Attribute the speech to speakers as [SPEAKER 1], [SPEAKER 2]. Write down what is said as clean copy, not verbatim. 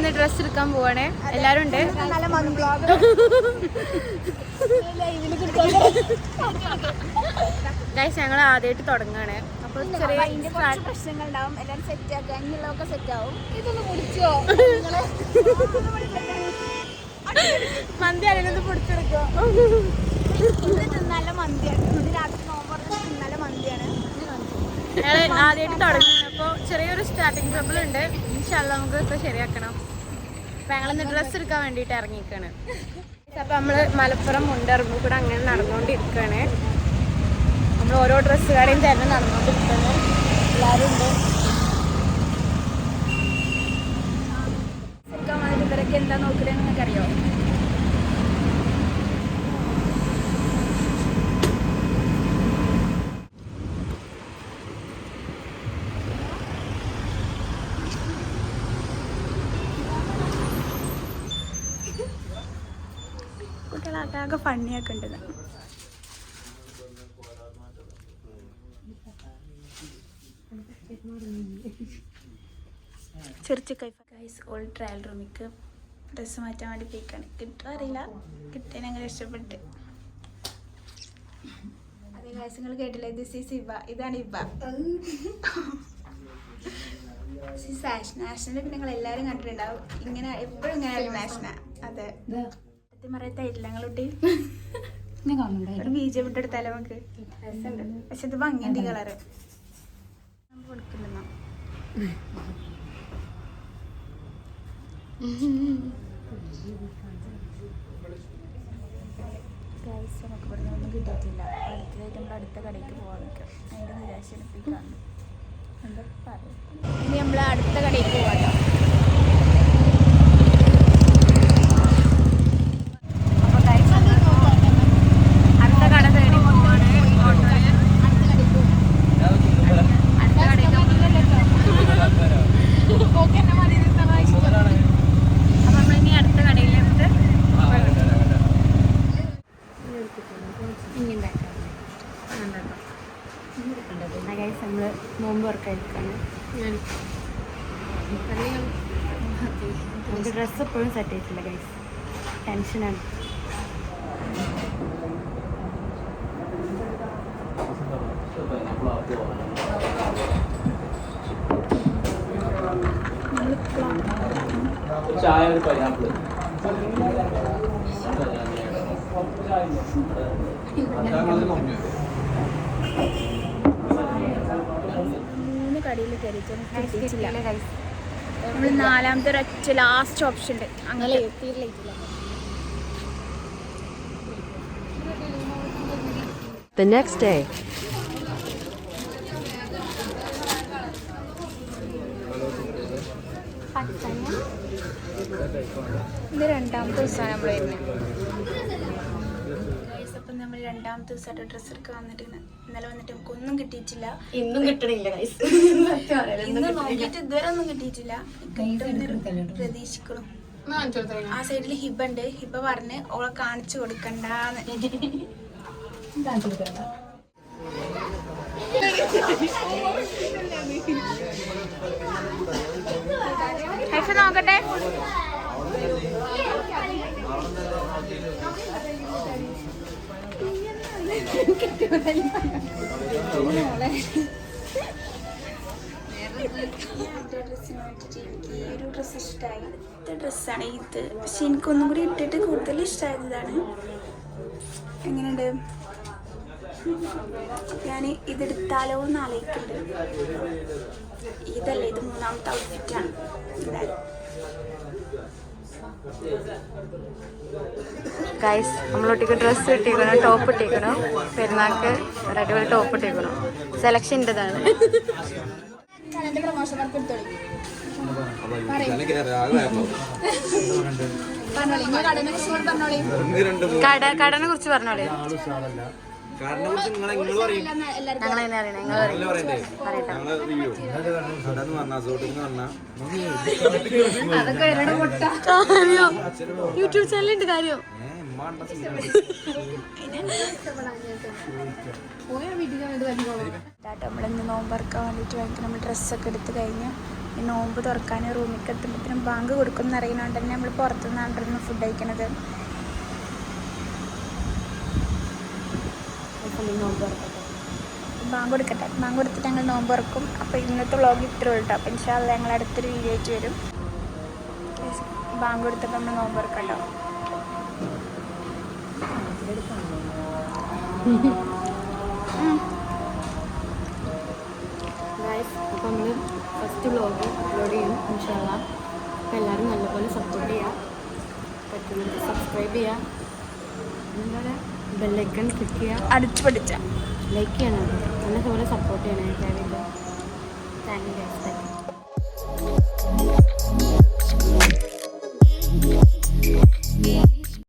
[SPEAKER 1] ഇന്ന് ഡ്രസ്സ് എടുക്കാൻ പോവാണേ. എല്ലാരും ഉണ്ട്. ഗൈസ് ഞങ്ങൾ ആദ്യമായിട്ട് തുടങ്ങുകയാണ്. അപ്പോൾ ചെറിയ
[SPEAKER 2] പ്രശ്നങ്ങൾ ഉണ്ടാവും. എല്ലാവരും സെറ്റ് ആക്കുക. അങ്ങനെയുള്ളതൊക്കെ സെറ്റ് ആവും. ഇതൊന്ന് കുടിച്ചോ
[SPEAKER 1] മന്തി അതിനൊന്ന് പൊടിച്ചെടുക്കോ.
[SPEAKER 2] നല്ല മന്തിയാണ്. ഇത് രാത്രി നോമ്പ് നല്ല മന്തിയാണ്.
[SPEAKER 1] ഞങ്ങൾ ആദ്യമായിട്ട് തുടങ്ങുകയാണ്. അപ്പോൾ ചെറിയൊരു സ്റ്റാർട്ടിങ് ട്രബിൾ ഉണ്ട്. ഇൻഷാല്ലാ നമുക്ക് ഇപ്പോൾ ശരിയാക്കണം. അപ്പോൾ ഞങ്ങളിന്ന് ഡ്രസ്സ് എടുക്കാൻ വേണ്ടിയിട്ട് ഇറങ്ങിയിരിക്കുകയാണ്. അപ്പോൾ നമ്മൾ മലപ്പുറം മുണ്ടറമ്പ് കൂടെ അങ്ങനെ നടന്നുകൊണ്ടിരിക്കുകയാണ്. നമ്മൾ ഓരോ ഡ്രസ്സുകാരെയും തന്നെ നടന്നുകൊണ്ടിരിക്കുകയാണ്. എല്ലാവരും ഉണ്ട്.
[SPEAKER 2] ഇവരൊക്കെ എന്താ നോക്കലെന്ന് നിങ്ങൾക്കറിയോ? കുട്ടികളാകെ ഫണ്ണിയൊക്കെ ഉണ്ട്. ഗൈസ് ഓൾഡ് ട്രയൽ റൂമിക്ക് ഡ്രസ്സ് മാറ്റാൻ വേണ്ടി പോയിക്കാണ്. കിട്ടുമോ അറിയില്ല. കിട്ടാൻ അങ്ങനെ ഇഷ്ടപ്പെട്ട്. അതെ ഗൈസ് നിങ്ങൾ കേട്ടില്ലേ, ദിസ് ഈസ് ഇബ. ഇതാണ് ഇബ. നാഷണൽ പിന്നെ നിങ്ങൾ എല്ലാവരും കണ്ടിട്ടുണ്ടാവും. ഇങ്ങനെ എപ്പോഴും ഇങ്ങനെ നാഷണ. അതെ സത്യം പറയത്തായിട്ടില്ല ഞങ്ങളോട്ട് ഒരു ബീജം ഇട്ടെടുത്താലോ നമുക്ക്. പക്ഷെ ഇത് ഭംഗിയുണ്ട് ഈ കളറ്. കൊടുക്കില്ലെന്നാ ഗൈസ് നമുക്ക് ഇവിടെ ഒന്നും കിട്ടിയിട്ടില്ല. അടുത്തതായിട്ട് നമ്മൾ അടുത്ത കടയ്ക്ക് പോകാൻ നിൽക്കാം. അതിൻ്റെ നിരാശയിപ്പിക്കാണ്. എന്താ പറയും. ഇനി നമ്മൾ അടുത്ത കടയ്ക്ക് പോകാം.
[SPEAKER 1] നമ്മൾ നോമ്പ് വർക്കായിരിക്കാണ്. നമുക്ക് ഡ്രസ്സ് എപ്പോഴും സെറ്റ് ആയിട്ടില്ല ഗൈസ്. ടെൻഷനാണ്.
[SPEAKER 2] മൂന്ന് കടയിൽ കയറിയിട്ടില്ല. നമ്മൾ നാലാമത്തെ ഒരൊറ്റ ലാസ്റ്റ് ഓപ്ഷൻ ഉണ്ട്. അങ്ങനെ എത്തിയിട്ടില്ല.
[SPEAKER 3] The next day.
[SPEAKER 2] ഇത് രണ്ടാമത്തെ ദിവസമാണ് നമ്മൾ വരുന്നത്. അപ്പം നമ്മൾ രണ്ടാമത്തെ ദിവസമായിട്ട് ഡ്രസ്സ് എടുക്കാൻ വന്നിട്ട് ഇന്നലെ വന്നിട്ട് നമുക്ക് ഒന്നും കിട്ടിയിട്ടില്ല.
[SPEAKER 1] ഇന്നും കിട്ടണില്ല.
[SPEAKER 2] ഇന്ന് നോക്കിയിട്ട് ഇതുവരെ ഒന്നും കിട്ടിയിട്ടില്ല. പ്രതീക്ഷിക്കണം. ആ സൈഡിൽ ഹിബ ഉണ്ട്. ഹിബ പറഞ്ഞ് ഓളെ കാണിച്ചു കൊടുക്കണ്ടാന്ന്. ഹൈഫ നോക്കട്ടെ. ഈ ഒരു ഡ്രസ്സ് ഇഷ്ടമായി. ഇത് ഡ്രസ്സാണ് ഇത്. പക്ഷെ എനിക്കൊന്നും കൂടി ഇട്ടിട്ട് കൂടുതൽ ഇഷ്ടമായത് ഇതാണ്. എങ്ങനെയുണ്ട്? ഞാൻ ഇതെടുത്താലോ എന്ന് ആലോചിക്കുന്നുണ്ട്. ഇതല്ലേ, ഇത് മൂന്നാമത്തെ ഔട്ട്ഫിറ്റാണ്. എന്തായാലും
[SPEAKER 1] ഗൈസ് നമ്മളൊട്ടിക്ക് ഡ്രസ്സ് ഇട്ടിരിക്കണം, ടോപ്പ് ഇട്ടിരിക്കണം. പെരുന്നാൾക്ക് ഒരു അടിപൊളി ടോപ്പ് ഇട്ടിരിക്കണം. സെലക്ഷൻ ഇൻ്റെതാണ്.
[SPEAKER 2] പ്രൊമോഷൻ വർക്ക് എടുത്തോളി.
[SPEAKER 1] കടനെ കുറിച്ച് പറഞ്ഞോളേ. യൂട്യൂബ് ചാനലുണ്ട് കാര്യം.
[SPEAKER 2] നമ്മളിന്ന് നോമ്പറക്കാൻ വേണ്ടിയിട്ട് ഭയങ്കര നമ്മൾ ഡ്രസ്സൊക്കെ എടുത്ത് കഴിഞ്ഞ് ഈ നോമ്പ് തുറക്കാൻ റൂമിലേക്ക് എത്തുമ്പോഴത്തേനും ബാങ്ക് കൊടുക്കുമെന്ന് അറിയുന്നതുകൊണ്ട് തന്നെ നമ്മൾ പുറത്തുനിന്നാണ് ഫുഡ് കഴിക്കണത്. ബാങ്ക് കൊടുക്കട്ടെ, ബാങ്ക് കൊടുത്തിട്ട് ഞങ്ങൾ നോമ്പ് തുറക്കും. അപ്പോൾ ഇന്നത്തെ വ്ളോഗ് ഇത്രേ ഉള്ളൂ കേട്ടോ. അപ്പോൾ ഇൻഷാ അല്ലാഹ് ഞങ്ങൾ അടുത്തൊരു വീഡിയോ ആയിട്ട് വരും. ബാങ്ക് കൊടുത്തപ്പോൾ നമ്മൾ നോമ്പ് തുറക്കട്ടോ.
[SPEAKER 1] അപ്പോൾ നമ്മൾ ഫസ്റ്റ് വ്ളോഗ് അപ്ലോഡ് ചെയ്യും ഇൻഷാ അല്ലാഹ്. അപ്പോൾ എല്ലാവരും നല്ലപോലെ സപ്പോർട്ട് ചെയ്യുക, പറ്റുന്നത് സബ്സ്ക്രൈബ് ചെയ്യുക, എന്താ പറയുക, ബെല്ലൈക്കൺ ക്ലിക്ക് ചെയ്യുക,
[SPEAKER 2] അടിച്ചു പഠിച്ച
[SPEAKER 1] ലൈക്ക് ചെയ്യണം, നല്ലപോലെ സപ്പോർട്ട് ചെയ്യണേ. Thank you.